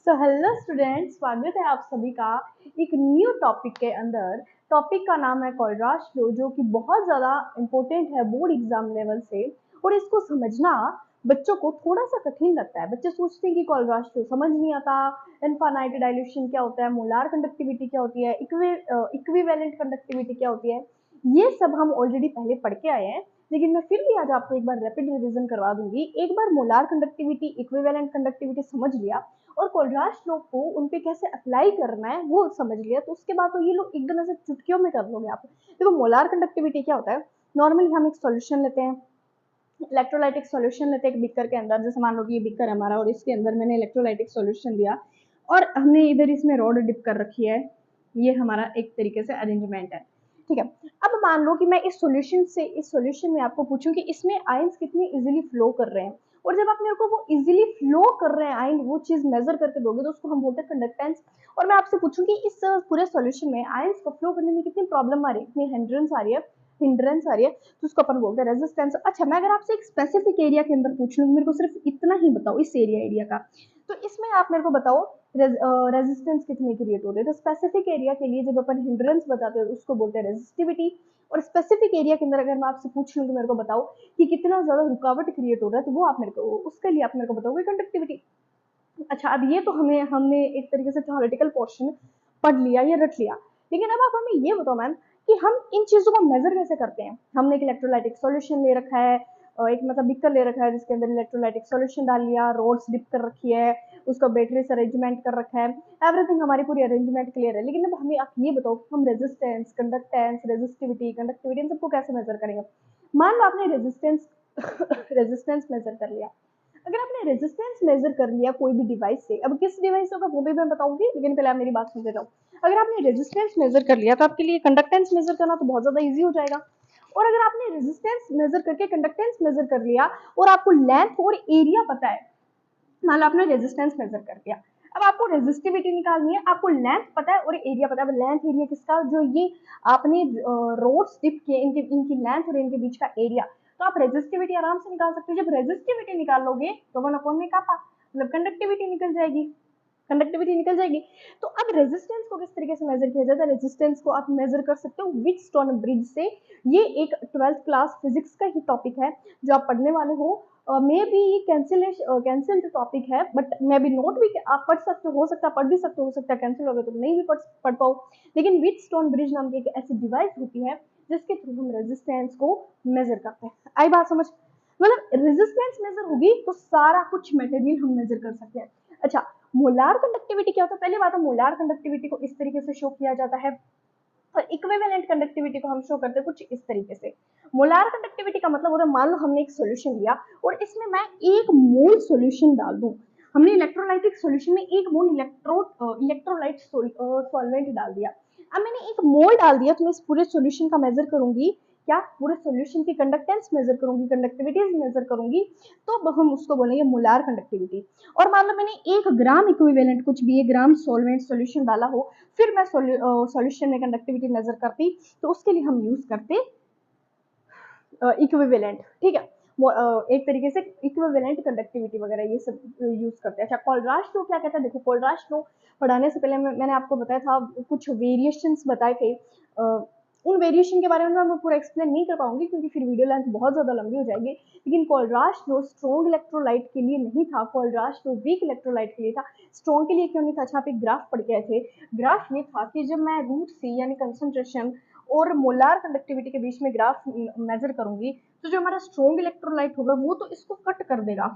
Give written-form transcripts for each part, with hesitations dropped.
Hello students, स्वागत है आप सभी का एक न्यू टॉपिक के अंदर। टॉपिक का नाम है कोलराज लो, जो कि बहुत ज़्यादा इम्पोर्टेंट है बोर्ड एग्जाम लेवल से। और इसको समझना बच्चों को थोड़ा सा कठिन लगता है। बच्चे सोचते हैं कि कोलराज लो समझ नहीं आता, इनफाइनाइट डाइल्यूशन क्या होता है, मोलार कंडक्टिविटी क्या होती है, इक्विवेलेंट कंडक्टिविटी क्या होती है। ये सब हम ऑलरेडी पहले पढ़ के आए हैं, लेकिन मैं फिर भी आज आपको एक बार रैपिड रिवीजन करवा दूंगी। एक बार मोलार कंडक्टिविटी, इक्विवेलेंट कंडक्टिविटी समझ लिया और कोलराज लो को उन पे कैसे अप्लाई करना है वो समझ लिया, तो उसके बाद तो ये लोग एकदम ऐसे चुटकियों में कर लोगे आप। देखो, मोलार कंडक्टिविटी क्या होता है। नॉर्मली हम एक सॉल्यूशन लेते हैं, इलेक्ट्रोलाइटिक सॉल्यूशन लेते हैं एक बिकर के अंदर। जैसे मान लो कि ये बिकर है हमारा और इसके अंदर मैंने इलेक्ट्रोलाइटिक सॉल्यूशन दिया और हमने इधर इसमें रॉड डिप कर रखी है। ये हमारा एक तरीके से अरेंजमेंट है, ठीक है। अब मान लो कि मैं इस सॉल्यूशन में आपको पूछूं कि इसमें आयंस कितनी इजीली फ्लो कर रहे हैं, और जब आप मेरे को वो इजीली फ्लो कर रहे हैं आयन, वो चीज मेजर करके दोगे तो उसको हम बोलते हैं कंडक्टेंस। और मैं आपसे पूछूं कि इस पूरे सॉल्यूशन में आयंस को फ्लो करने में कितनी प्रॉब्लम आ रही है, कितनी हिंड्रेंस आ रही है, तो उसको अपन बोलते हैं रेजिस्टेंस। अच्छा, मैं अगर आपसे एक स्पेसिफिक एरिया के अंदर पूछ लूँ, मेरे को सिर्फ इतना ही बताओ इस एरिया का, तो इसमें आप मेरे को बताओ रेजिस्टेंस कितने क्रिएट हो रहे हैं। तो स्पेसिफिक एरिया के लिए जब अपन हिंड्रेंस बताते हैं उसको बोलते हैं रेजिस्टिविटी। और स्पेसिफिक एरिया के अंदर अगर मैं आपसे पूछ लूँ तो मेरे को बताओ कि कितना ज्यादा रुकावट क्रिएट हो रहा है, तो वो आप मेरे को, उसके लिए आप मेरे को बताओगे कंडक्टिविटी। अच्छा, अब ये तो हमें हमने एक तरीके से थ्योरेटिकल पोर्शन पढ़ लिया या रट लिया, लेकिन अब आप हमें ये बताओ मैम कि हम इन चीजों को मेजर कैसे करते हैं। हमने एक इलेक्ट्रोलाइटिक सॉल्यूशन ले रखा है, एक मतलब बिकर ले रखा है जिसके अंदर इलेक्ट्रोलाइटिक सॉल्यूशन डाल लिया, रोड्स डिप कर रखी है, उसका बैटरी से अरेंजमेंट कर रखा है, एवरीथिंग हमारी पूरी अरेंजमेंट क्लियर है। लेकिन अब हमें आप ये बताओ कि हम रेजिस्टेंस, कंडक्टेंस, रेजिस्टिविटी, कंडक्टिविटी इन सबको कैसे मेजर करेंगे। मान लो आपने रेजिस्टेंस रेजिस्टेंस मेजर कर लिया। अगर आपने रेजिस्टेंस मेजर कर लिया कोई भी डिवाइस से, अब किस डिवाइस होगा वो भी मैं बताऊंगी, लेकिन पहले आप मेरी बात सुनते जाओ। अगर आपने रेजिस्टेंस मेजर कर लिया तो आपके लिए कंडक्टेंस मेजर करना तो बहुत ज्यादा इजी हो जाएगा। और अगर आपने रेजिस्टेंस मेजर करके कंडक्टेंस मेजर कर लिया और आपको लेंथ और एरिया पता है, मान लो आपने रेजिस्टेंस मेजर कर लिया, अब आपको रेजिस्टिविटी निकालनी है, आपको लेंथ पता है और एरिया पता है। अब लेंथ एरिया किसका, जो ये आपने रोड्स डिप किए इनकी इनकी लेंथ और इनके बीच का एरिया, तो आप रेजिस्टिविटी आराम से निकाल सकते हो। जब रेजिस्टिविटी निकाल लोगे तो 1 में कापा, मतलब कंडक्टिविटी निकल जाएगी, कंडक्टिविटी निकल जाएगी। तो अब रेजिस्टेंस को किस तरीके से मेजर किया जाता है, रेजिस्टेंस को आप मेजर कर सकते हो व्हीटस्टोन ब्रिज से। ये एक 12th क्लास फिजिक्स का ही टॉपिक है जो आप पढ़ने वाले हो। मे बी ये कैंसिल्ड टॉपिक है, बट मे बी नोट भी आप पढ़ सकते हो सकता है पढ़ भी सकते हो सकता है कैंसिल हो गया तो नहीं भी पढ़ पाओ। लेकिन व्हीटस्टोन ब्रिज नाम की एक ऐसी डिवाइस होती है जिसके थ्रू हम रेजिस्टेंस को मेजर करते हैं। आई बात समझ, मतलब रेजिस्टेंस मेजर होगी तो सारा कुछ मटेरियल हम मेजर कर सकते हैं। अच्छा, मोलार कंडक्टिविटी क्या होता है। पहली बात है, मोलार कंडक्टिविटी को इस तरीके से शो किया जाता है और इक्विवेलेंट कंडक्टिविटी को हम शो करते हैं कुछ इस तरीके से। मोलार कंडक्टिविटी का मतलब होता है, मान लो हमने एक सॉल्यूशन लिया और इसमें मैं 1 मोल सॉल्यूशन डाल दूं। हमने इलेक्ट्रोलाइटिक सॉल्यूशन में 1 मोल इलेक्ट्रोलाइट सॉल्वेंट डाल दिया। अब मैंने 1 मोल डाल दिया तो मैं इस पूरे सॉल्यूशन का मेजर करूंगी, क्या पूरे सॉल्यूशन की कंडक्टेंस मेजर करूंगी, कंडक्टिविटीज मेजर करूंगी, तो हम उसको बोलेंगे मोलार कंडक्टिविटी। और मान लो मैंने 1 ग्राम इक्विवेलेंट, कुछ भी 1 ग्राम सॉल्वेंट सॉल्यूशन डाला हो, फिर मैं सॉल्यूशन में कंडक्टिविटी मेजर करती, तो उसके लिए हम यूज करते इक्विवेलेंट, ठीक है। एक तरीके से इक्विवेलेंट कंडक्टिविटी वगैरह ये सब यूज करते हैं। अच्छा, कोलराज लो क्या कहता है। देखो, कोलराज लो पढ़ाने से पहले मैंने आपको बताया था, कुछ वेरिएशंस बताए थे। उन वेरिएशन के बारे में मैं पूरा एक्सप्लेन नहीं कर पाऊंगी क्योंकि फिर वीडियो लेंथ बहुत ज्यादा लंबी हो जाएगी। लेकिन कोलराज लो स्ट्रॉन्ग इलेक्ट्रोलाइट के लिए नहीं था, कोलराज लो वीक इलेक्ट्रोलाइट के लिए था। स्ट्रॉन्ग के लिए क्यों नहीं था। अच्छा, आप एक ग्राफ पढ़ के आए थे। ग्राफ ये था कि जब मैं रूट सी यानी कंसंट्रेशन और मोलार कंडक्टिविटी के बीच में ग्राफ मेजर करूंगी, तो जो हमारा स्ट्रॉन्ग इलेक्ट्रोलाइट होगा वो तो इसको कट कर देगा,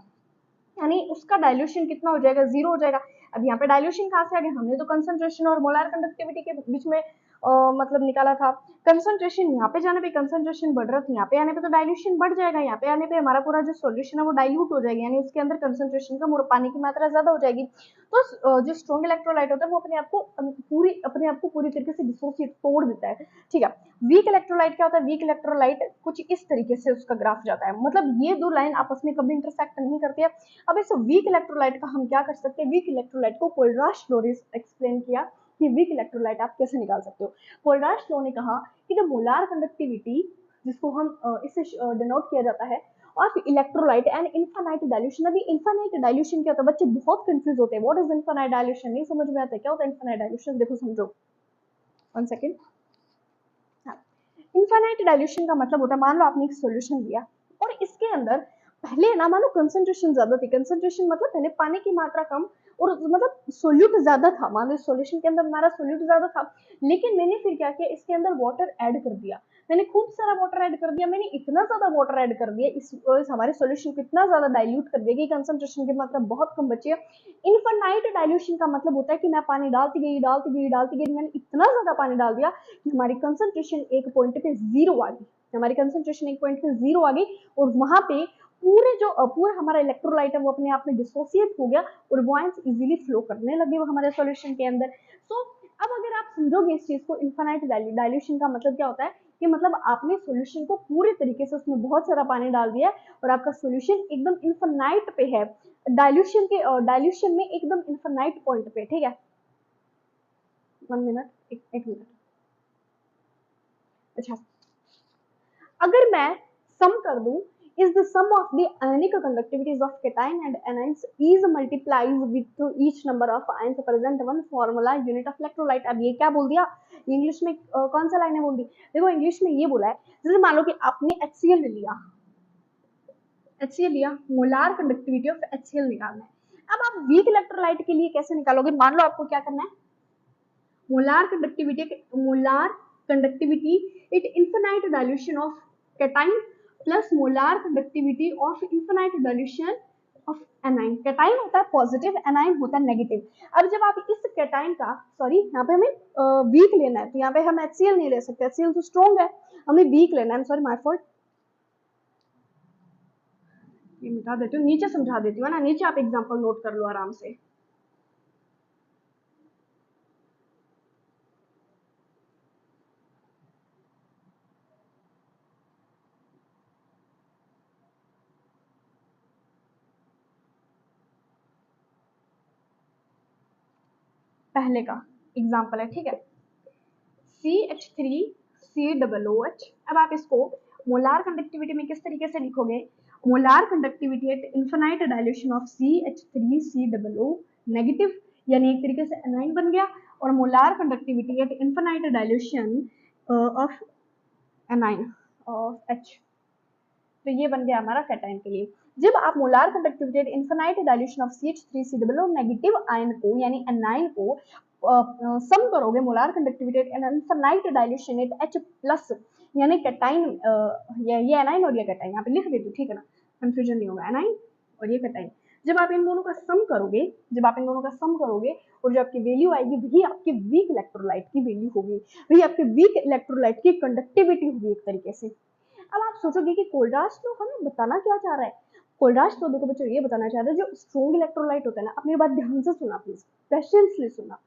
यानी उसका डायल्यूशन कितना हो जाएगा, 0 हो जाएगा। अब यहाँ पे डायल्यूशन कहाँ से आ गया, हमने तो कंसंट्रेशन और मोलार कंडक्टिविटी के बीच में मतलब निकाला था। कंसंट्रेशन यहाँ पे जाने पे कंसंट्रेशन बढ़ रहा था, यहाँ पे आने पे तो डायल्यूशन बढ़ जाएगा, यहाँ पे आने पे हमारा पूरा जो सॉल्यूशन है वो डाइल्यूट हो जाएगा, यानी उसके अंदर कंसंट्रेशन कम और पानी की मात्रा ज्यादा हो जाएगी। तो जो स्ट्रॉन्ग इलेक्ट्रोलाइट होता है वो अपने आप को पूरी तरीके से डिसोसिएट तोड़ देता है, ठीक है। वीक इलेक्ट्रोलाइट क्या होता है, वीक इलेक्ट्रोलाइट कुछ इस तरीके से उसका ग्राफ जाता है, मतलब ये दो लाइन आपस में कभी इंटरसेक्ट नहीं करती है। अब इस वीक इलेक्ट्रोलाइट का हम क्या कर सकते हैं, वीक इलेक्ट्रोलाइट को कोलराज लो ने एक्सप्लेन किया कि वीक इलेक्ट्रोलाइट आप कैसे निकाल सकते हो। कोलराज लो ने कहा कि जो मोलार कंडक्टिविटी जिसको हम इससे डिनोट किया जाता है, of electrolyte and infinite dilution. अभी इनफाइनाइट डाइल्यूशन क्या होता है, बच्चे बहुत कंफ्यूज होते हैं, व्हाट इज इनफाइनाइट डाइल्यूशन, नहीं समझ में आता क्या होता है इनफाइनाइट डाइल्यूशन। देखो समझो, 1 सेकेंड। इनफाइनाइट डाइल्यूशन का मतलब होता है, मान लो आपने एक सॉल्यूशन लिया और इसके अंदर पहले ना मान लो कंसंट्रेशन ज्यादा थी, कंसंट्रेशन मतलब पहले पानी की मात्रा कम और मतलब सोल्यूट ज्यादा था, मान लो सॉल्यूशन के अंदर हमारा सोल्यूट ज्यादा था, लेकिन मैंने फिर क्या किया, इसके अंदर वाटर ऐड कर दिया, मैंने खूब सारा वाटर ऐड कर दिया, मैंने इतना ज्यादा वाटर ऐड कर दिया इस हमारे सॉल्यूशन को इतना ज्यादा डाइल्यूट कर दिया कि कंसंट्रेशन की मात्रा बहुत कम बची है। इनफाइनाइट डाइल्यूशन का मतलब होता है कि मैं पानी डालती गई, मैंने इतना ज्यादा पानी डाल दिया कि हमारी कंसंट्रेशन एक पॉइंट पे जीरो आ गई, हमारी कंसंट्रेशन एक पॉइंट पे जीरो आ गई और वहां पे पूरा हमारा इलेक्ट्रोलाइट है वो अपने आप में डिसोसिएट हो गया और वो आयंस इजीली फ्लो करने लगे वो हमारे सॉल्यूशन के अंदर। सो अब अगर आप समझोगे इस चीज को, इनफाइनाइट डाइल्यूशन का मतलब क्या होता है कि मतलब आपने सॉल्यूशन को पूरे तरीके से उसमें बहुत सारा पानी डाल दिया और आपका सॉल्यूशन एकदम इनफाइनाइट पे है, डाइल्यूशन में एकदम इनफाइनाइट पॉइंट पे, ठीक है। 1 मिनट, एक मिनट। अच्छा, अगर मैं सम कर दूं, is the sum of the ionic conductivities of cation and anions is multiplied with each number of ions present one formula unit of electrolyte। अब ये क्या बोल दिया इंग्लिश में, कौन सा लाइन है बोल दी, देखो इंग्लिश में ये बोला है, जैसे मान लो कि आपने HCl लिया, HCl लिया, मोलार कंडक्टिविटी ऑफ HCl निकालना है। अब आप वीक इलेक्ट्रोलाइट के लिए कैसे निकालोगे, मान लो आपको क्या करना है, molar conductivity it infinite dilution of cation plus molar conductivity of infinite dilution of anion. Cation होता है पॉजिटिव, एनाइन होता है नेगेटिव। अब जब आप इस कैटाइन का, सॉरी यहाँ पे हमें वीक लेना है, तो यहाँ पे हम HCl नहीं ले सकते, HCl तो स्ट्रॉन्ग है, हमें वीक लेना है, सॉरी माय फॉल्ट, ये मिटा देती हूँ, नीचे समझा देती हूँ ना, नीचे आप एग्जाम्पल नोट कर लो आराम से। पहले का एग्जाम्पल है, ठीक है, CH3COOH। अब आप इसको मोलार कंडक्टिविटी में किस तरीके से लिखोगे, molar conductivity at infinite dilution of CH3COO negative, यानी एक तरीके से एनाइन बन गया, और molar conductivity at infinite dilution of anion of H, तो ये बन गया हमारा कैटाइन के लिए। जब आप molar conductivity at infinite dilution of CH3COO negative ion को यानी एनाइन को सम करोगे, molar conductivity at infinite dilution at H plus, यानी कैटाइन, ये एनाइन और ये कैटाइन, यहाँ पे लिख देती हूँ, ठीक है ना, कंफ्यूजन नहीं होगा, एनाइन और ये कैटाइन। जब आप इन दोनों का सम करोगे, और जो आपकी वैल्यू आएगी वही आपकी वीक इलेक्ट्रोलाइट की वैल्यू होगी, वही आपके वीक इलेक्ट्रोलाइट की कंडक्टिविटी होगी एक तरीके से। अब आप सोचोगे कि कोलराज तो हमें बताना क्या चाह रहा है, कोलराज तो देखो बच्चों ये बताना चाह रहा है जो स्ट्रॉन्ग इलेक्ट्रोलाइट होता है ना, अपनी बात ध्यान से सुना प्लीज, पेशेंसली सुना,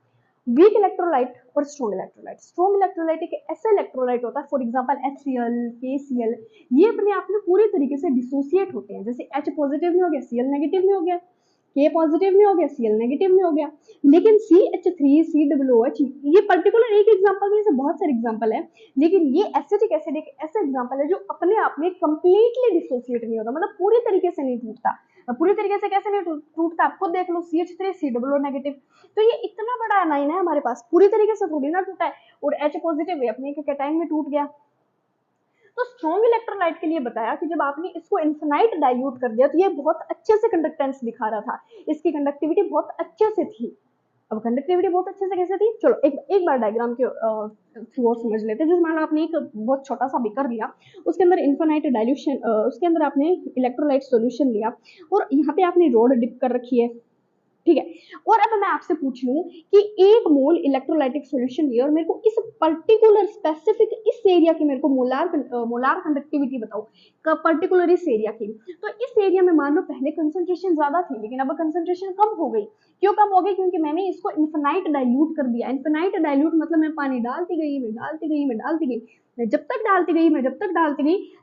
वीक इलेक्ट्रोलाइट और स्ट्रॉन्ग इलेक्ट्रोलाइट। स्ट्रॉन्ग इलेक्ट्रोलाइट एक ऐसा इलेक्ट्रोलाइट होता है, फॉर एग्जांपल HCl, KCl, ये अपने आप में पूरे तरीके से डिसोसिएट होते हैं, जैसे H पॉजिटिव में हो गया, Cl नेगेटिव में हो गया, K पॉजिटिव में हो गया, Cl नेगेटिव में हो गया। लेकिन CH3COOH ये पर्टिकुलर एक एग्जांपल नहीं, बहुत सारे एग्जांपल है, लेकिन ये एसिटिक एसिड एक ऐसा एग्जांपल है जो अपने आप में कंप्लीटली डिसोसिएट नहीं होता, मतलब पूरी तरीके से नहीं टूटता। पूरी तरीके से कैसे नहीं टूटता, आप खुद देख लो, CH3COO नेगेटिव, तो ये इतना बड़ा एनाइन है हमारे पास, पूरी तरीके से थोड़ी ना टूटा है, और H पॉजिटिव है अपने कैटाइन में टूट गया। तो स्ट्रॉन्ग इलेक्ट्रोलाइट के लिए बताया कि जब आपने इसको इनफिनाइट डाइल्यूट कर दिया तो ये बहुत अच्छे से कंडक्टेंस दिखा रहा था, इसकी कंडक्टिविटी बहुत अच्छे से थी। अब कंडक्टिविटी बहुत अच्छे से कैसे थी, चलो एक बार डायग्राम के थ्रू और समझ लेते हैं। जैसे मान लो आपने एक बहुत छोटा सा बीकर लिया, उसके अंदर इनफिनाइट डाइल्यूशन, उसके अंदर आपने इलेक्ट्रोलाइट सॉल्यूशन लिया और यहाँ पे आपने रोड डिप कर रखी है, ठीक है। और अब मैं आपसे पूछ लूं कि 1 मोल इलेक्ट्रोलाइटिक सॉल्यूशन लिया और मेरे को इस पर्टिकुलर स्पेसिफिक इस एरिया की मेरे को मोलार कंडक्टिविटी बताओ, पर्टिकुलर इस एरिया की। तो इस एरिया में मान लो पहले कंसंट्रेशन ज्यादा थी, लेकिन अब कंसंट्रेशन कम हो गई। क्यों कम हो गई, क्योंकि मैंने इसको इनफिनाइट डाइल्यूट कर दिया। इनफिनाइट डाइल्यूट मतलब मैं पानी डालती गई, मैं जब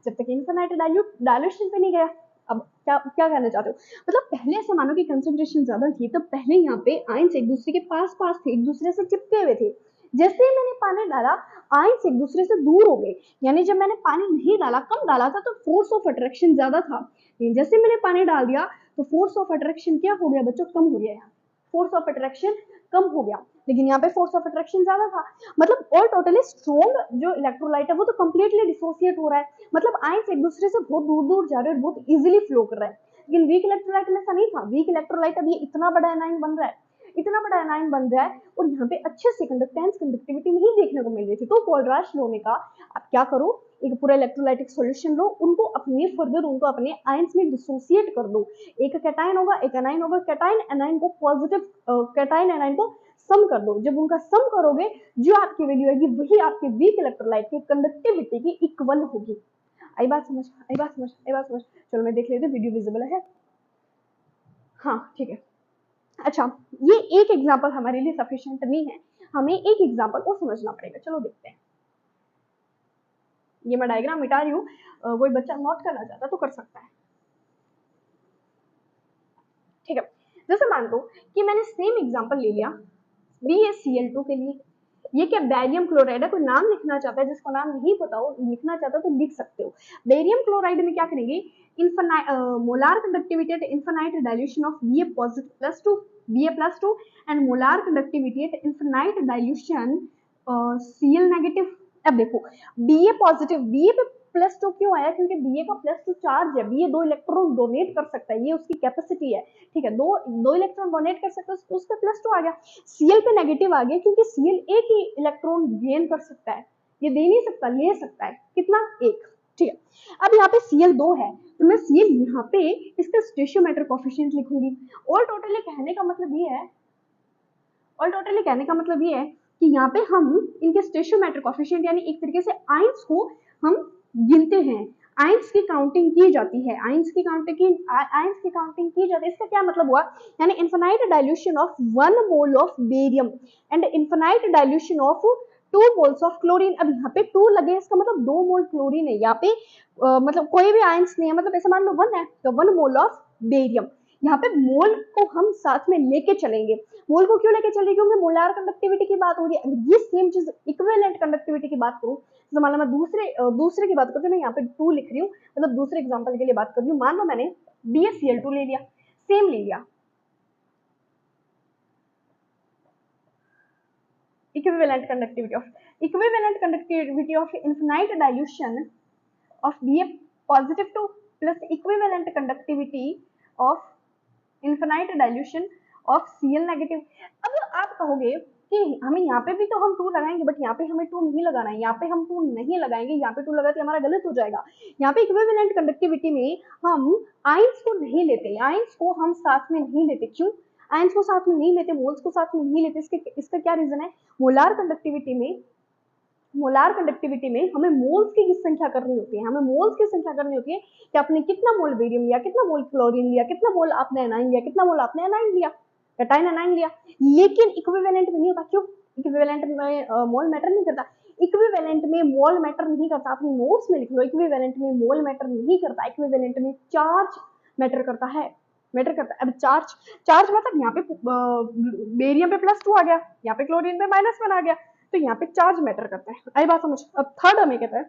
तक इनफिनाइट डाइल्यूशन पे नहीं गया। अब क्या क्या कहना चाहते हो, मतलब पहले से मानो कि कंसंट्रेशन ज्यादा थी, तो पहले यहाँ पे आयंस एक दूसरे के पास थे, एक दूसरे से चिपके हुए थे। जैसे ही मैंने पानी डाला, आयंस एक दूसरे से दूर हो गए, यानी जब मैंने पानी नहीं डाला, कम डाला था, तो फोर्स ऑफ अट्रैक्शन ज्यादा था। लेकिन जैसे मैंने पानी डाल दिया तो फोर्स ऑफ अट्रैक्शन क्या हो गया बच्चों, कम हो गया। यहाँ फोर्स ऑफ अट्रैक्शन कम हो गया, लेकिन यहाँ पे फोर्स ऑफ अट्रैक्शन ज्यादा था। मतलब ऑल टोटली स्ट्रॉन्ग जो इलेक्ट्रोलाइट है वो तो कंप्लीटली डिसोसिएट हो रहा है, मतलब आयंस एक दूसरे से बहुत दूर दूर जा रहे हैं और बहुत इजीली फ्लो कर रहा है। लेकिन वीक इलेक्ट्रोलाइट में ऐसा नहीं था। वीक इलेक्ट्रोलाइट अब ये इतना बड़ा एनायन बन रहा है, इतना बड़ा एनायन बन रहा है और यहाँ पे अच्छे से कंडक्टेंस कंडक्टिविटी नहीं देखने को मिल रही थी। तो कोलराश लॉ ने कहा आप क्या करो, एक पूरा इलेक्ट्रोलाइटिक सॉल्यूशन लो, उनको अपने फर्दर उनको अपने आयंस में डिसोसिएट कर दो। एक कैटायन होगा, एक एनायन होगा, कैटायन एनायन को पॉजिटिव कैटायन एनायन को सम कर दो। जब उनका सम करोगे जो आपकी वैल्यू आएगी वही आपके वीक इलेक्ट्रोलाइट की कंडक्टिविटी की इक्वल होगी। आई बात समझ, आई बात समझ, आई बात समझ। चलो मैं देख लेती हूँ वीडियो विजिबल है। हाँ ठीक है। अच्छा, ये एक एग्जाम्पल हमारे लिए सफिशिएंट नहीं है, हमें एक एग्जाम्पल और समझना पड़ेगा। चलो देखते हैं। ये मैं डायग्राम मिटा रही हूँ, कोई बच्चा नोट करना चाहता तो कर सकता है। ठीक है, जैसे मान लो कि मैंने सेम एग्जाम्पल ले लिया BaCl2 के लिए। ये क्या बेरियम क्लोराइड है, कोई नाम लिखना चाहता है, जिसको नाम नहीं पता हो लिखना चाहता तो लिख सकते हो। बेरियम क्लोराइड में क्या करेंगे, molar conductivity eight infinite dilution of Ba+2 and molar conductivity eight infinite dilution Cl negative. अब देखो Ba पॉजिटिव, Ba पे +2 क्यों आया, क्योंकि Ba का +2 चार्ज है, Ba 2 इलेक्ट्रॉन डोनेट कर सकता है, ये उसकी कैपेसिटी है। ठीक है, दो इलेक्ट्रॉन डोनेट कर सकता है, उस पे +2 आ गया। Cl पे नेगेटिव आ गया क्योंकि Cl एक ही इलेक्ट्रॉन गेन कर सकता है, ये दे नहीं सकता, ले सकता है कितना, एक। ठीक है, अब यहाँ पे Cl 2 है तो मैं Cl यहाँ पे इसका स्टोइचियोमेट्रिक कोएफिशिएंट लिखूंगी। ऑल टोटली कहने का मतलब ये है कि यहाँ पे हम इनके स्टोइचियोमेट्रिक कोएफिशिएंट यानी एक तरीके से आयंस को हम गिनते हैं, आयंस की काउंटिंग की जाती है, आयंस की काउंटिंग की जाती है। इसका क्या मतलब हुआ, यानी infinite dilution of 1 mole of barium and infinite dilution of 2 moles of chlorine. अब यहाँ पे 2 लगे, इसका मतलब 2 मोल क्लोरीन है, यहाँ पे मतलब कोई भी आयंस नहीं है, मतलब ऐसे मान लो 1 है तो 1 मोल ऑफ बेरियम। यहाँ पे मोल को हम साथ में लेके चलेंगे। मोल को क्यों लेके चलेंगे, क्योंकि मोलार कंडक्टिविटी की बात हो रही है। अगर ये सेम चीज इक्विवेलेंट कंडक्टिविटी की बात करूं, तो मान लो मैं दूसरे की बात करती हूँ, मैं यहाँ पे 2 लिख रही हूँ, मतलब दूसरे एग्जांपल के लिए बात कर रही हूँ। मान लो मैंने BaCl2 ले लिया, सेम ले लिया, equivalent conductivity of infinite dilution of Ba positive 2 plus equivalent conductivity of infinite dilution of Cl negative। अब आप कहोगे कि हमें यहाँ पे भी तो हम 2 लगाएंगे, बट यहाँ पे हमें 2 नहीं लगाना है, यहाँ पे हम 2 नहीं लगाएंगे, यहाँ पे 2 लगाते हमारा गलत हो जाएगा। यहाँ पे इक्विवेलेंट कंडक्टिविटी में हम आयंस को नहीं लेते, आयंस को हम साथ में नहीं लेते। क्यों आयंस को साथ में नहीं लेते, मोल्स को साथ में नहीं लेते, इसका क्या रीजन है, मोलार कंडक्टिविटी में हमें मोल्स की संख्या करनी होती है, हमें मोल्स की संख्या करनी होती है कि आपने कितना मोल बेरियम लिया, कितना मोल क्लोरीन लिया, कितना मोल आपने एनाइन लिया, कितना मोल आपने एनाइन लिया, कैटायन एनाइन लिया। लेकिन इक्विवेलेंट में नहीं होता। क्यों, इक्विवेलेंट में मोल मैटर नहीं करता, इक्विवेलेंट में मोल मैटर नहीं करता। अपनी नोट्स में लिख लो, इक्विवेलेंट में मोल मैटर नहीं करता, इक्विवेलेंट में चार्ज मैटर करता है, अब चार्ज मतलब यहाँ पे बेरियम पे +2 आ गया, यहाँ पे क्लोरीन पे -1 आ गया, तो यहाँ पे चार्ज मैटर करता है। आई बात समझ। अब थर्ड हमें कहता है,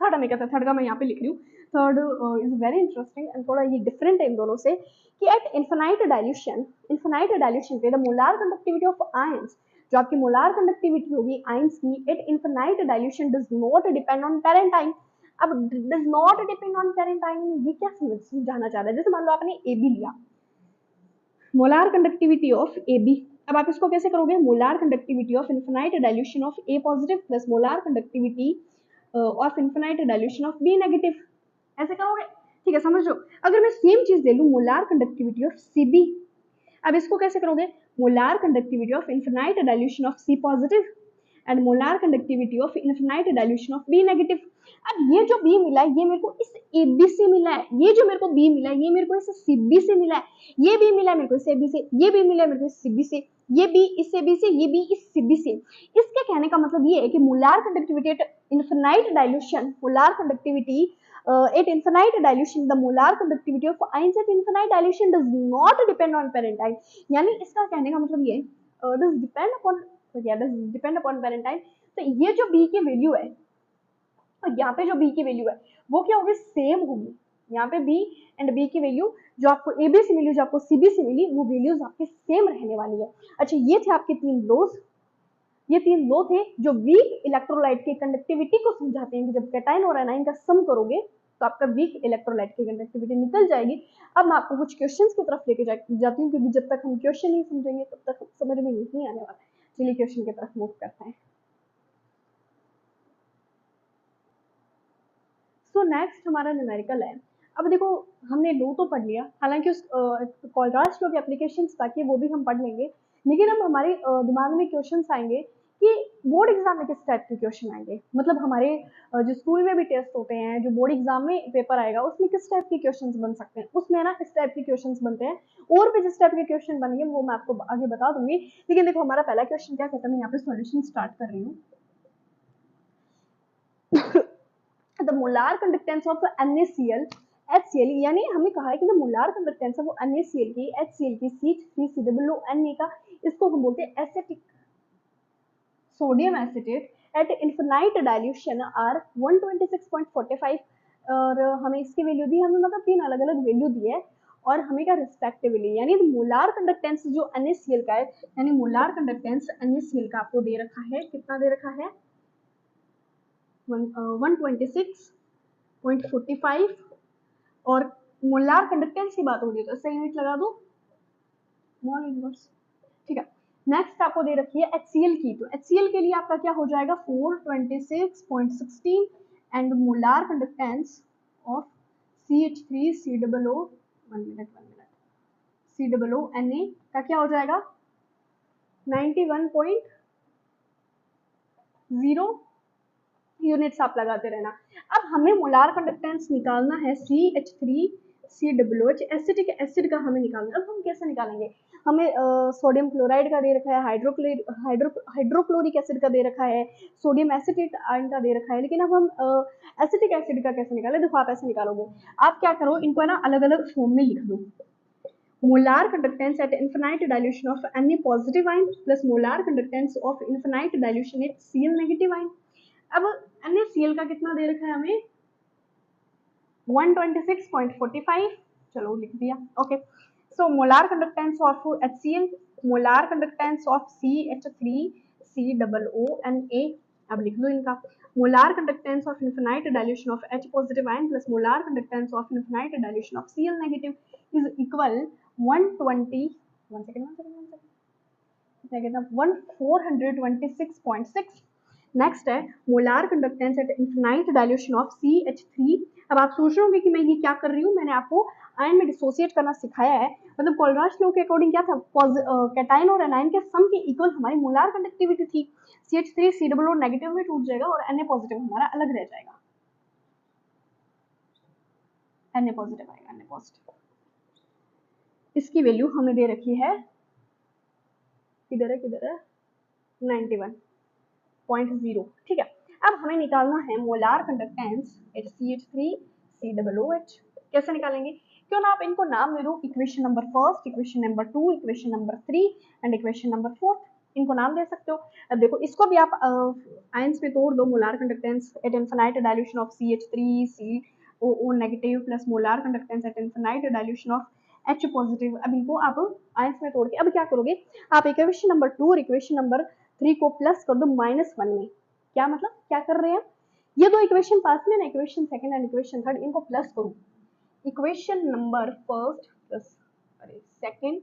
थर्ड का मैं यहाँ पे लिख रही हूँ। Third is very interesting and थोड़ा ये डिफरेंट है इन दोनों से, कि एट इनफाइनाइट डाइल्यूशन पे the molar conductivity of ions, जो आपकी मोलार कंडक्टिविटी होगी आयंस की at infinite dilution does not depend on parent ion. अब does not depend on parent ion ये क्या समझाना चाह रहा है, जैसे मान लो आपने AB लिया, मोलार कंडक्टिविटी ऑफ AB। अब आप इसको कैसे करोगे, molar conductivity of infinite dilution of A positive plus molar conductivity of infinite dilution of B negative, ऐसे करोगे। ठीक है, समझ लो। अगर मैं सेम चीज ले लूं, मोलार कंडक्टिविटी ऑफ CB, अब इसको कैसे करोगे, molar conductivity of infinite dilution of C positive and molar conductivity of infinite dilution of B negative. अब ये जो B मिला है ये मेरे को इस AB से मिला है, ये जो मेरे को B मिला है ये मेरे को इस CB से मिला है, ये B मिला है मेरे को इस AB से, ये B मिला है मेरे को इस CB से, ये B इस AB से, ये B इस CB से। इसके कहने का मतलब ये है कि molar conductivity eight infinite dilution, molar conductivity at infinite dilution the molar conductivity of ions at infinite dilution does not depend on parentype। यानी इसका कहने का मतलब ये does depend upon parentype। तो ये जो B की वैल्यू है, तो यहाँ पे जो B की वैल्यू है वो क्या होगी, सेम होगी, यहाँ पे बी एंड बी की वैल्यू जो आपको ए बी से मिली, जो आपको सी बी से मिली, वो वैल्यूज आपकी सेम रहने वाली है। अच्छा, ये थे आपके 3 लॉज। ये 3 लॉ थे जो वीक इलेक्ट्रोलाइट की कंडक्टिविटी को समझाते हैं कि जब कैटायन और एनायन का सम करोगे तो आपका वीक इलेक्ट्रोलाइट की कंडक्टिविटी निकल जाएगी। अब मैं आपको कुछ क्वेश्चंस की तरफ लेके जाती हूँ, क्योंकि जब तक हम क्वेश्चन नहीं समझेंगे तब तक समझ में नहीं आने वाला। चलिए क्वेश्चन की तरफ मूव करते हैं। सो नेक्स्ट हमारा न्यूमेरिकल है। अब देखो, हमने लो तो पढ़ लिया, हालांकि उस कोलराज लो के एप्लीकेशंस बाकी वो भी हम पढ़ लेंगे, लेकिन अब हमारे दिमाग में क्वेश्चंस आएंगे कि बोर्ड एग्जाम में किस टाइप के क्वेश्चन आएंगे। मतलब हमारे जो स्कूल में भी टेस्ट होते हैं, जो बोर्ड एग्जाम में पेपर आएगा, उसमें किस टाइप के क्वेश्चंस बन सकते हैं। उसमें ना इस टाइप के क्वेश्चंस बनते हैं, और भी जिस टाइप के क्वेश्चन बनेंगे वो मैं आपको आगे बता दूंगी। लेकिन देखो, हमारा पहला क्वेश्चन क्या कहता है, मैं यहाँ पे सॉल्यूशन स्टार्ट कर रही हूँ। The molar conductance of NaCl HCl, यानी हमें कहा है कि जो मोलार कंडक्टेंस है वो NaCl की, HCl की, C3COO का, इसको हम बोलते हैं acetic sodium acetate at infinite dilution are 126.45, और हमें इसकी वैल्यू दी, हमें मतलब 3 अलग अलग वैल्यू दी है, और हमें क्या रिस्पेक्टिवली, यानी मोलार कंडक्टेंस जो NaCl का है, यानी मोलार कंडक्टेंस NaCl का आपको दे रखा है, कितना दे रखा है 126.45, और मोलार कंडक्टेंस की बात हो रही है तो इससे यूनिट लगा दो मोल इनवर्स। ठीक है, नेक्स्ट आपको दे रखी है HCl की, तो HCl के लिए आपका क्या हो जाएगा 426.16, and molar conductance of CH3COO, 1 minute COO Na का क्या हो जाएगा 91.0 यूनिट्स आप लगाते रहना। अब हमें मोलार कंडक्टेंस निकालना है CH3COOH, एसिटिक एसिड का हमें निकालना है। अब हम कैसे निकालेंगे, हमें सोडियम क्लोराइड का दे रखा है, हाइड्रोक्लोरिक एसिड का दे रखा है, सोडियम एसिटेट आयन का दे रखा है, लेकिन अब हम एसिटिक एसिड का कैसे निकालें। देखो, आप ऐसे निकालोगे, आप क्या करो, इनको ना अलग अलग फॉर्म में लिख दो। molar conductance at infinite dilution of Na positive ion plus molar conductance of infinite dilution at Cl negative ion। अब NaCl का कितना दे रखा है हमें 126.45, चलो लिख दिया। Okay, so molar conductance of HCl, molar conductance of CH3COONA, अब लिख लो इनका molar conductance of infinite dilution of H positive ion plus molar conductance of infinite dilution of Cl negative is equal 120 1426.6। Next है molar conductance at infinite dilution of CH3। अब आप सोच रहे होंगे कि मैं ये क्या कर रही हूँ, मैंने आपको आयन में डिसोसिएट करना सिखाया है। मतलब कोलराज लॉ के अकॉर्डिंग क्या था, कैटायन और एनायन के सम के इक्वल हमारी मोलार कंडक्टिविटी थी। CH3COO नेगेटिव में टूट जाएगा और Na पॉजिटिव हमारा अलग रह जाएगा, Na पॉजिटिव आएगा, Na पॉजिटिव। इसकी वैल्यू हमें दे रखी है, किधर है 91.0। ठीक है, अब हमें निकालना है मोलार कंडक्टेंस एट CH3COOH। कैसे निकालेंगे, क्यों ना आप इनको नाम दे दो, equation number first, equation number 2, equation number 3 and equation number 4, इनको नाम दे सकते हो। अब देखो, इसको भी आप आयंस में तोड़ दो, molar conductance at infinite dilution of CH3COO negative plus molar conductance at infinite dilution of H positive. अब इनको आप आयंस में तोड़ के अब क्या करोगे, आप इक्वेशन नंबर 2 और इक्वेशन नंबर 3 को प्लस कर दो -1 में। क्या मतलब, क्या कर रहे हैं, ये दो इक्वेशन पास में ना, equation second and equation third, इनको प्लस करो। Equation number first plus second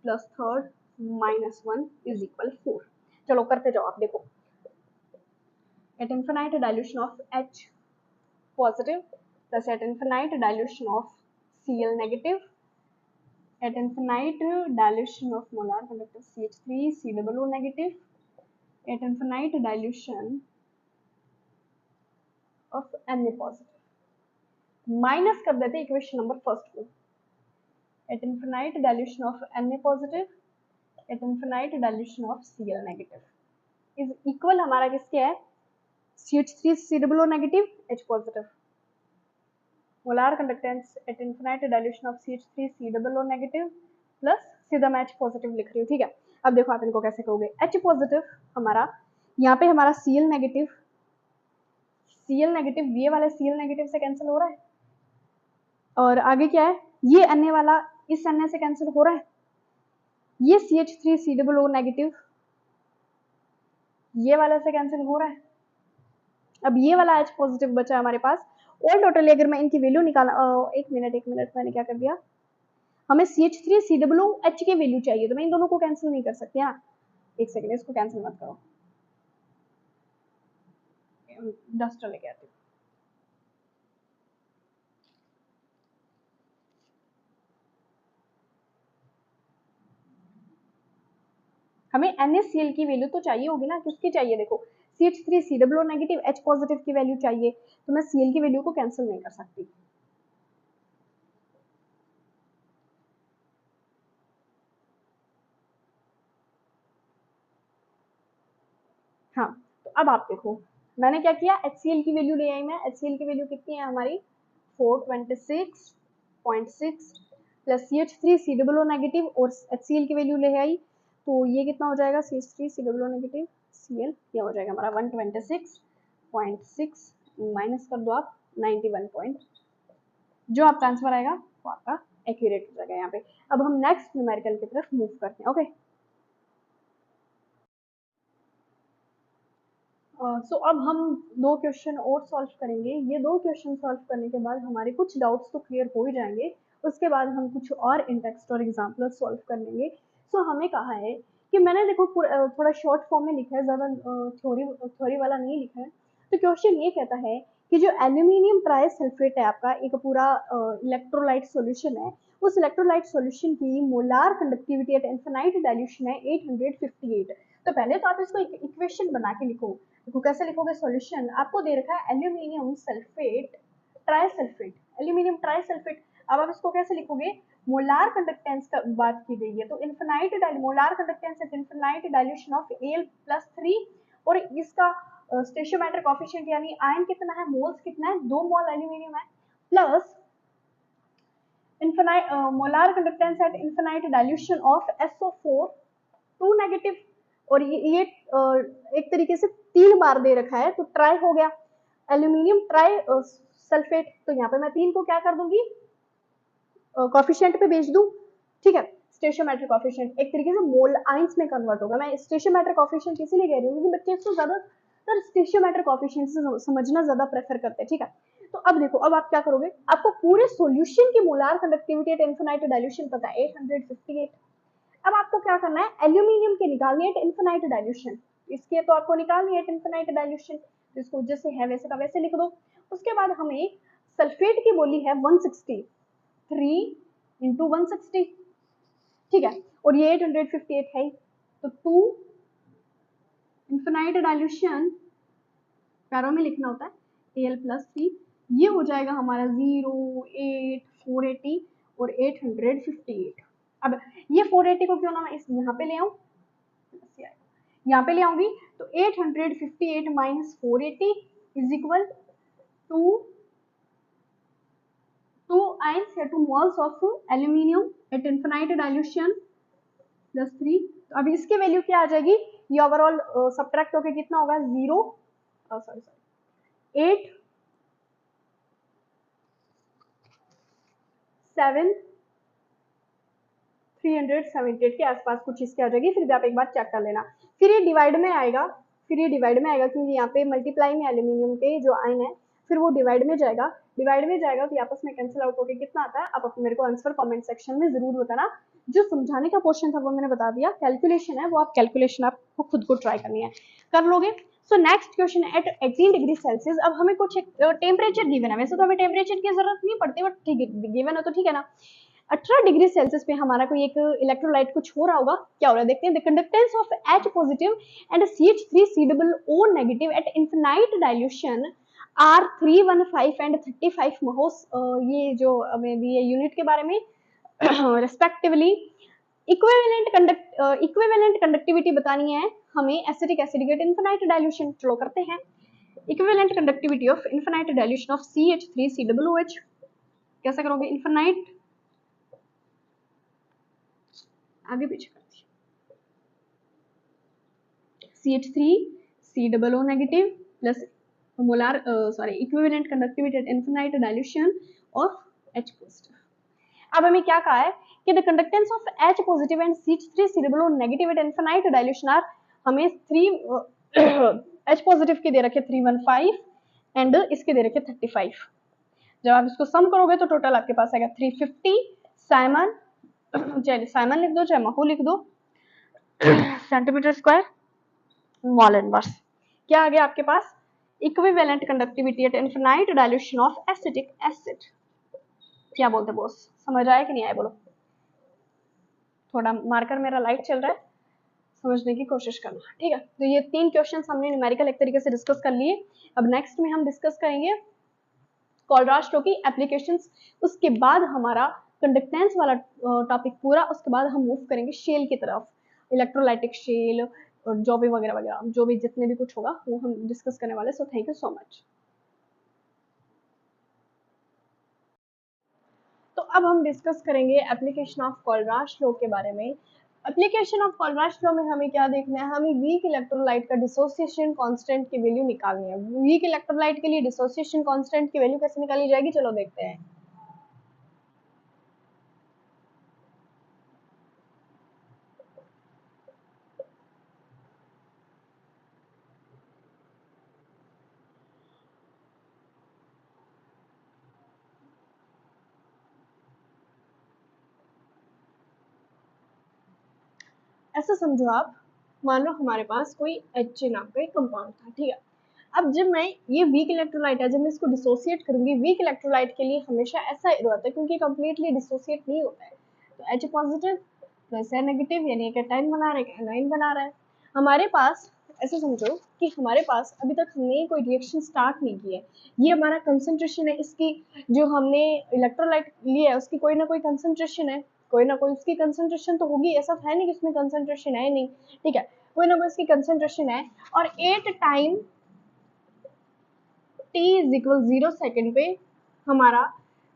plus third -1 is equal 4। चलो करते जाओ आप, देखो at infinite dilution of H positive plus at infinite dilution of Cl negative at infinite dilution of molar conductance CH3COO negative at infinite dilution of Na positive। Minus कर देते equation number first को, at infinite dilution of Na positive at infinite dilution of Cl negative is equal हमारा किसके है CH3COO negative H positive। Molar conductance at infinite dilution of CH3COO negative plus सीधा मैं H positive लिख रही हूँ। ठीक है, अब देखो आप इनको कैसे करोगे, H पॉजिटिव हमारा यहाँ पे हमारा Cl नेगेटिव ये वाले Cl नेगेटिव से कैंसिल हो रहा है, और आगे क्या है, ये Na वाला इस Na से कैंसिल हो रहा है, ये CH3COO नेगेटिव ये वाला से कैंसिल हो रहा है, अब ये वाला H पॉजिटिव बचा है हमारे पास। और टोटली अगर मैं इनकी वैल्यू निकाला, एक मिनट मैंने क्या कर दिया, हमें CH3COOH की वैल्यू चाहिए, तो मैं इन दोनों को कैंसिल नहीं कर सकती। हाँ एक सेकेंड, इसको कैंसिल मत करो, डस्टर लेके आती हूँ। हमें NaCl की वैल्यू तो चाहिए होगी ना, किसकी चाहिए, देखो CH3COO नेगेटिव H पॉजिटिव की वैल्यू चाहिए, तो मैं Cl की वैल्यू को कैंसिल नहीं कर सकती। हाँ तो अब आप देखो मैंने क्या किया, HCl की वैल्यू ले आई मैं, HCl की वैल्यू कितनी है हमारी 426.6 प्लस CH3COO नेगेटिव और HCl की वैल्यू ले आई, तो ये कितना हो जाएगा, CH3COO नेगेटिव Cl ये हो जाएगा हमारा 126.6 माइनस कर दो आप 91. जो आपका आंसर आएगा वो आपका एक्यूरेट हो जाएगा यहाँ पे। अब हम नेक्स्ट न्यूमेरिकल की तरफ मूव करते हैं। ओके सो अब हम दो क्वेश्चन और सॉल्व करेंगे। ये दो क्वेश्चन सॉल्व करने के बाद हमारे कुछ डाउट्स तो क्लियर हो ही जाएंगे, उसके बाद हम कुछ और इंटेक्स्ट और एग्जाम्पल सॉल्व कर लेंगे। सो हमें कहा है कि मैंने देखो थोड़ा शॉर्ट फॉर्म में लिखा है, ज़्यादा थ्योरी वाला नहीं लिखा है। तो क्वेश्चन ये कहता है कि जो एल्यूमिनियम ट्राई सल्फेट है आपका एक पूरा इलेक्ट्रोलाइट सॉल्यूशन है, उस इलेक्ट्रोलाइट सॉल्यूशन की molar conductivity at infinite dilution है 858। तो पहले तो आप इसको इक्वेशन बना के लिखो। देखो कैसे लिखोगे, सॉल्यूशन आपको दे रखा है aluminium sulphate trisulphate, aluminium trisulphate. अब आप इसको कैसे लिखोगे, मोलार कंडक्टेंस का बात की गई है, तो infinite molar conductance at infinite dilution of Al+3 और इसका स्टेशियोमेट्रिक कोएफिशिएंट यानी आयन कितना है, मोल्स कितना है, 2 मोल एल्यूमिनियम है, plus infinite molar conductance at infinite dilution of SO4 2 negative. और ये एक तरीके से 3 बार दे रखा है, तो ट्राई हो गया एल्यूमिनियम ट्राई सल्फेट, तो यहाँ पे मैं 3 को क्या कर दूंगी, कोफिशिएंट पे भेज दूं, ठीक है। स्टेशियोमेट्रिक कोफिशिएंट एक तरीके से मोल आइंस में कन्वर्ट होगा। मैं स्टेशियोमेट्रिक कोफिशिएंट इसीलिए कह रही हूँ क्योंकि बच्चे इसको ज्यादातर स्टेशियोमेट्रिक कोफिशिएंट से समझना ज्यादा प्रेफर करते हैं, ठीक है। तो अब देखो, अब आप क्या करोगे, आपको पूरे सॉल्यूशन की molar conductivity at infinite dilution पता है 858। अब आपको क्या करना है, एल्यूमिनियम के निकालनी है इनफिनाइट डाइल्यूशन, इसके तो आपको निकालनी है इनफिनाइट डाइल्यूशन, तो इसको जैसे है वैसे का वैसे लिख दो। उसके बाद हमें सल्फेट की बोली है 160, 3 इंटू 160, ठीक है, और ये 858 है, तो 2 इनफिनाइट डाइल्यूशन पैरों में लिखना होता है Al+3, ये हो जाएगा हमारा 0, 8, 480 और 858। अब ये 480 को क्यों ना मैं इस यहाँ पे ले आऊं, यहाँ पे ले आऊंगी, तो 858 minus 480 is equal to 2 ions या 2 moles of aluminium at infinite dilution plus 3। तो अभी इसकी वैल्यू क्या आ जाएगी, ये ओवरऑल सब्ट्रैक्ट होकर कितना होगा, 0 8 7 378 के आसपास कुछ इसके आ जाएगी, फिर भी आप एक बार चेक कर लेना। फिर ये डिवाइड में आएगा, क्योंकि यहाँ पे मल्टीप्लाई में एल्यूमिनियम के जो आयन है, फिर वो डिवाइड में जाएगा, तो आपस में कैंसिल आउट होकर कितना आता है, आप मेरे को आंसर कमेंट सेक्शन में जरूर बताना। जो समझाने का पोर्शन था वो मैंने बता दिया, कैलकुलेशन है वो आप कैलकुलेशन आपको खुद को ट्राई करनी है, कर लोगे। So next question at 18 degree Celsius. अब हमें कुछ टेम्परेचर गिवन है, वैसे तो हमें टेम्परेचर की जरूरत नहीं पड़ती, बट ठीक है गिवन है तो ठीक है ना। 18 डिग्री सेल्सियस पे हमारा कोई एक इलेक्ट्रोलाइट कुछ हो रहा होगा, क्या हो रहा है देखते हैं। The conductance of H positive and CH3COO negative at infinite dilution are 315 and 35 mhos. ये जो हमें भी ये यूनिट के बारे में रेस्पेक्टिवली इक्विवेलेंट कंडक्टिविटी बतानी है हमें acetic acid at infinite dilution. चलो करते हैं, equivalent conductivity of infinite dilution of CH3COOH कैसे करोगे, इनफिनाइट आगे पीछे करती CH3COO negative plus molar equivalent conductivity at infinite dilution of H positive. अब हमें क्या कहा है कि the conductance of H positive and C3 COO negative at infinite dilution are, हमें 3 H पॉजिटिव के दे रखे 315 एंड इसके दे रखे 35। जब आप इसको सम करोगे तो टोटल आपके पास आएगा 350। साइमन, चलिए साइमन लिख दो चाहे महू लिख दो, सेंटीमीटर स्क्वायर मोल इनवर्स। क्या आ गया आपके पास? Equivalent conductivity at infinite dilution of acetic acid. क्या बोलते बॉस, समझ आया कि नहीं आया? बोलो। थोड़ा मार्कर मेरा लाइट चल रहा है, समझने की कोशिश करना, ठीक है। तो ये 3 क्वेश्चंस हमने न्यूमेरिकल एक तरीके से डिस्कस कर लिए। अब नेक्स्ट में हम डिस्कस करेंगे कोलराश लॉ की एप्लीकेशंस, उसके बाद हमारा कंडक्टेंस वाला टॉपिक पूरा, उसके बाद हम मूव करेंगे शेल की तरफ, इलेक्ट्रोलाइटिक शेल और जो भी वगैरह वगैरह, जो भी जितने भी कुछ होगा वो हम डिस्कस करने वाले। So thank you so much. तो अब हम डिस्कस करेंगे एप्लीकेशन ऑफ कोलराश लॉ के बारे में। एप्लीकेशन ऑफ कोलराश लॉ में हमें क्या देखना है? हमें वीक इलेक्ट्रोलाइट का डिसोसिएशन कांस्टेंट की वैल्यू निकालनी है। वीक इलेक्ट्रोलाइट के लिए डिसोसिएशन कांस्टेंट की वैल्यू कैसे निकाली जाएगी, चलो देखते हैं। ऐसा समझो आप, मान लो हमारे पास कोई एच नाम का एक कंपाउंड था, ठीक है। अब जब मैं ये वीक इलेक्ट्रोलाइट है, जब मैं इसको डिसोसिएट करूंगी, वीक इलेक्ट्रोलाइट के लिए हमेशा ऐसा एरो आता है क्योंकि कंप्लीटली डिसोसिएट नहीं होता है। तो एच पॉजिटिव प्लस है नेगेटिव, यानी कैटायन बना रहा है, एनाइन बना रहा है हमारे पास। ऐसे समझो कि हमारे पास अभी तक हमने कोई रिएक्शन स्टार्ट नहीं की है। ये हमारा कंसंट्रेशन है, इसकी जो हमने इलेक्ट्रोलाइट लिया है उसकी कोई ना कोई कंसंट्रेशन है, कोई ना कोई उसकी कंसंट्रेशन तो होगी, ऐसा है नहीं कि उसमें कंसंट्रेशन है नहीं, ठीक है। कोई ना कोई उसकी कंसंट्रेशन है। और at time t is equal 0 second पे हमारा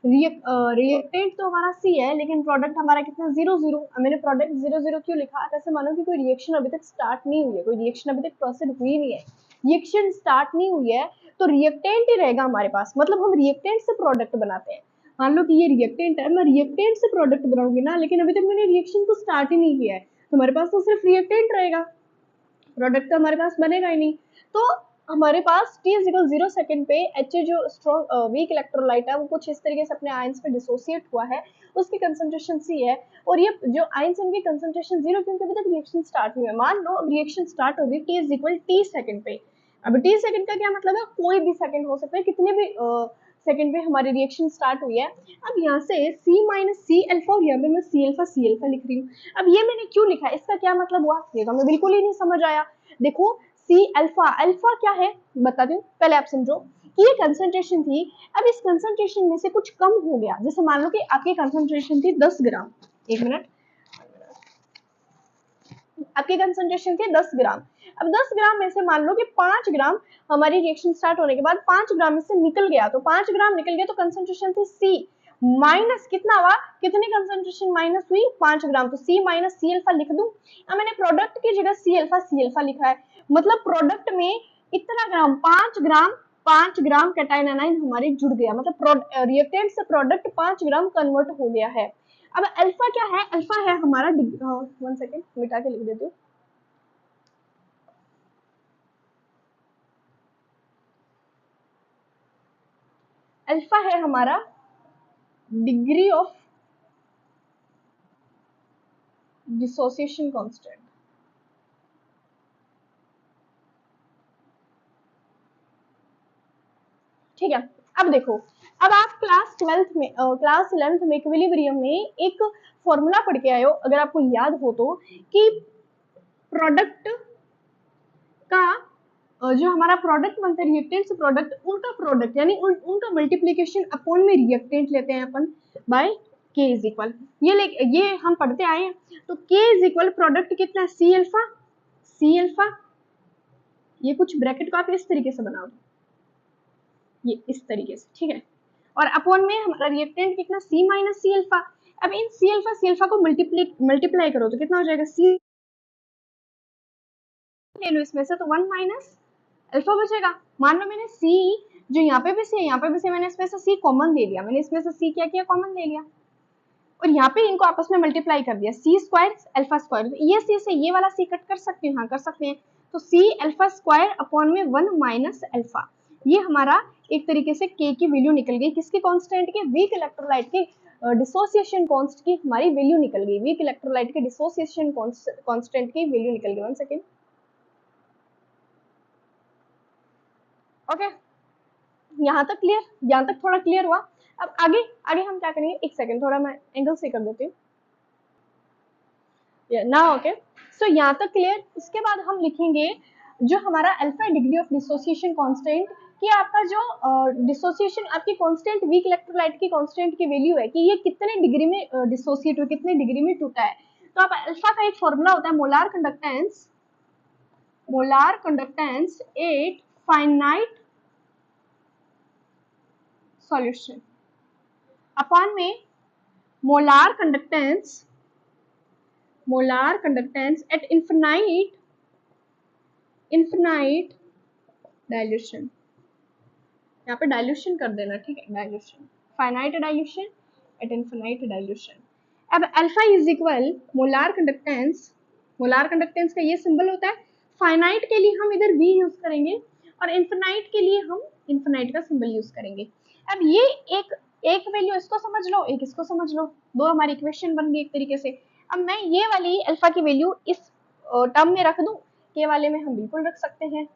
रिएक्टेंट तो हमारा C है, लेकिन प्रोडक्ट हमारा कितना 0 0। मैंने प्रोडक्ट 0 0 क्यों लिखा? ऐसे मानो कि कोई रिएक्शन अभी तक स्टार्ट नहीं हुई है, कोई रिएक्शन अभी तक प्रोसेस हुई नहीं है, रिएक्शन स्टार्ट नहीं हुई है, तो रिएक्टेंट ही रहेगा हमारे पास। मतलब हम रिएक्टेंट से प्रोडक्ट बनाते हैं। मान लो कि ये रिएक्टेंट है, मैं रिएक्टेंट से प्रोडक्ट बनाऊंगी ना, लेकिन अभी तक मैंने रिएक्शन को स्टार्ट ही नहीं किया है, तो हमारे पास तो सिर्फ रिएक्टेंट रहेगा, प्रोडक्ट तो हमारे पास बनेगा ही नहीं। तो हमारे पास t इज इक्वल 0 सेकेंड पे H जो स्ट्रॉन्ग वीक इलेक्ट्रोलाइट है वो कुछ इस तरीके से अपने आयंस पे डिसोसिएट हुआ है, उसकी कंसंट्रेशन C है। और ये जो आयंस इनकी कंसंट्रेशन 0, क्योंकि अभी तक रिएक्शन स्टार्ट नहीं हुआ। मान लो अब रिएक्शन स्टार्ट होगी t is equal t second पे। अब t सेकेंड का क्या मतलब है? कोई भी सेकेंड हो सकता है, कितने भी सेकेंड पे हमारी रिएक्शन स्टार्ट हुई है। अब यहाँ से C माइनस सी अल्फा, और यहाँ पे मैं सी अल्फा लिख रही हूँ। अब ये मैंने क्यों लिखा है, इसका क्या मतलब हुआ, ये तो हमें बिल्कुल ही नहीं समझ आया। देखो सी अल्फा, अल्फा क्या है बता दूं, पहले आप समझो कि ये कंसंट्रेशन थी। अब इस कंसंट्रेशन में से कुछ कम हो गया, जैसे मान लो कि आपकी कंसंट्रेशन थी 10 ग्राम, एक मिनट, आपकी कंसंट्रेशन थी 10 ग्राम। अब 10 ग्राम में से मान लो कि 5 ग्राम हमारी रिएक्शन स्टार्ट होने के बाद 5 ग्राम में से निकल गया, तो 5 ग्राम निकल गया, तो कंसंट्रेशन थी सी माइनस कितना हुआ, कितनी कंसंट्रेशन माइनस हुई, 5 ग्राम, तो सी माइनस सी अल्फा लिख दूं। अब मैंने प्रोडक्ट की जगह सी अल्फा लिखा है, मतलब प्रोडक्ट में इतना ग्राम, 5 ग्राम कैटायन एनाइन हमारे जुड़ गया, मतलब रिएक्टेंट से प्रोडक्ट 5 ग्राम कन्वर्ट हो गया है। अब अल्फा क्या है? अल्फा है हमारा, 1 सेकेंड मिटा के लिख देती हूँ। अल्फा है हमारा डिग्री ऑफ डिसोसिएशन कांस्टेंट, ठीक है। अब देखो, अब आप क्लास 12th में क्लास 11th में इक्विलिब्रियम में एक फॉर्मूला पढ़ के आए हो, अगर आपको याद हो तो, कि प्रोडक्ट का जो हमारा प्रोडक्ट बनता है रिएक्टेंट से प्रोडक्ट, उनका प्रोडक्ट यानी उनका मल्टीप्लीकेशन अपॉन में रिएक्टेंट लेते हैं अपन बाय के इज इक्वल, ये हम पढ़ते आए हैं। तो के इज इक्वल प्रोडक्ट कितना है, सी अल्फा, ये कुछ ब्रैकेट को आप इस तरीके से बना दो, ये इस तरीके से, ठीक है। और अपॉन में हमारा रिएक्टेंट कितना, सी माइनस सी अल्फा। अब इन सी अल्फा को मल्टीप्लाई करो तो कितना हो जाएगा, सी ले लो इसमें से, तो 1 माइनस अल्फा बचेगा। मान लो मैंने सी जो यहाँ पे भी सी है, यहाँ पे भी सी, मैंने इसमें से सी कॉमन ले लिया, मैंने इसमें से सी क्या किया, कॉमन ले लिया, और यहाँ पे इनको आपस में मल्टीप्लाई कर दिया, सी स्क्वायर अल्फा स्क्वायर, ये सी से ये वाला सी कट कर सकते हैं, हाँ कर सकते हैं, तो सी अल्फा स्क्वायर अपॉन में 1 माइनस अल्फा, ये हमारा एक तरीके से के की वैल्यू निकल गई, किसके कांस्टेंट के, वीक इलेक्ट्रोलाइट के डिसोसिएशन कांस्टेंट की हमारी वैल्यू निकल गई, वीक इलेक्ट्रोलाइट के डिसोसिएशन कांस्टेंट की वैल्यू निकल गई। 1 सेकेंड, ओके, यहाँ तक क्लियर, यहाँ तक थोड़ा क्लियर हुआ। अब आगे आगे हम क्या करेंगे, एक सेकेंड, थोड़ा मैं एंगल से कर देती हूँ ना, ओके, सो यहाँ तक क्लियर। उसके बाद हम लिखेंगे जो हमारा alpha degree of dissociation constant, कि आपका जो डिसोसिएशन आपकी कांस्टेंट वीक इलेक्ट्रोलाइट की कांस्टेंट की वैल्यू है, कि ये कितने डिग्री में डिसोसिएट हुआ, कितने डिग्री में टूटा है। तो आप अल्फा का एक फॉर्मूला होता है molar conductance at finite solution upon में molar conductance at infinite dilution, यहाँ पे डाइल्यूशन कर देना, ठीक है, dilution, finite dilution at infinite dilution. अब alpha is equal molar conductance का ये सिंबल होता है, फाइनाइट के लिए हम इधर v यूज करेंगे और इनफिनाइट के लिए हम इनफिनाइट का सिंबल यूज करेंगे। अब ये एक वैल्यू इसको समझ लो, एक इसको समझ लो, दो हमारी इक्वेशन बन गई एक तरीके से। अब मैं ये वाली अल्फा की वैल्यू इस टर्म में रख दूं, के वाले में हम बिल्कुल रख सकते हैं।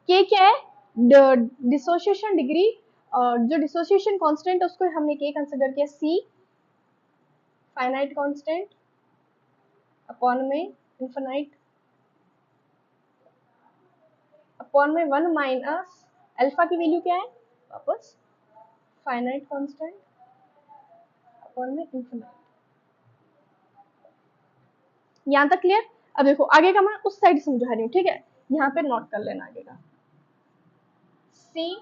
के क्या है, डिसोसिएशन डिग्री, जो डिसोसिएशन कांस्टेंट है उसको हमने के कंसीडर किया, सी फाइनाइट कांस्टेंट अपॉन में इनफिनाइट अपॉन में 1 माइनस अल्फा की वैल्यू क्या है, वापस फाइनाइट कांस्टेंट अपॉन में इनफिनाइट। यहाँ तक क्लियर। अब देखो आगे का मैं उस साइड समझा रही हूँ, ठीक है, यहाँ पे नोट कर लेना आगे का, सी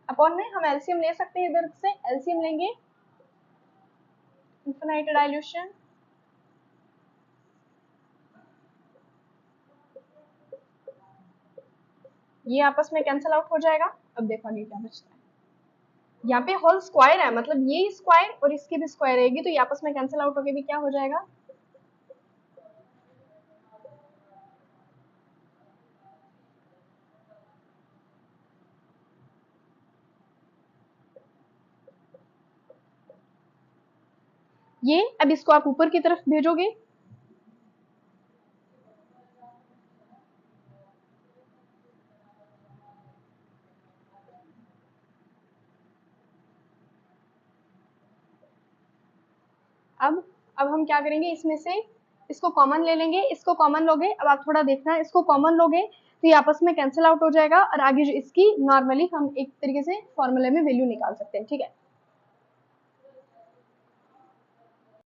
अपॉन में हम एलसीएम ले सकते हैं, इधर से एलसीएम लेंगे, इनफिनाइट डाइल्यूशन ये आपस में कैंसिल आउट हो जाएगा। अब देखो आगे क्या बचता है, यहाँ पे होल स्क्वायर है, मतलब ये स्क्वायर और इसकी भी स्क्वायर रहेगी, तो ये आपस में कैंसिल आउट होके भी क्या हो जाएगा, ये। अब इसको आप ऊपर की तरफ भेजोगे, अब हम क्या करेंगे, इसमें से इसको कॉमन ले लेंगे, इसको कॉमन लोगे, अब आप थोड़ा देखना, इसको कॉमन लोगे तो ये आपस में कैंसिल आउट हो जाएगा, और आगे जो इसकी नॉर्मली हम एक तरीके से फॉर्मूले में वैल्यू निकाल सकते हैं, ठीक है।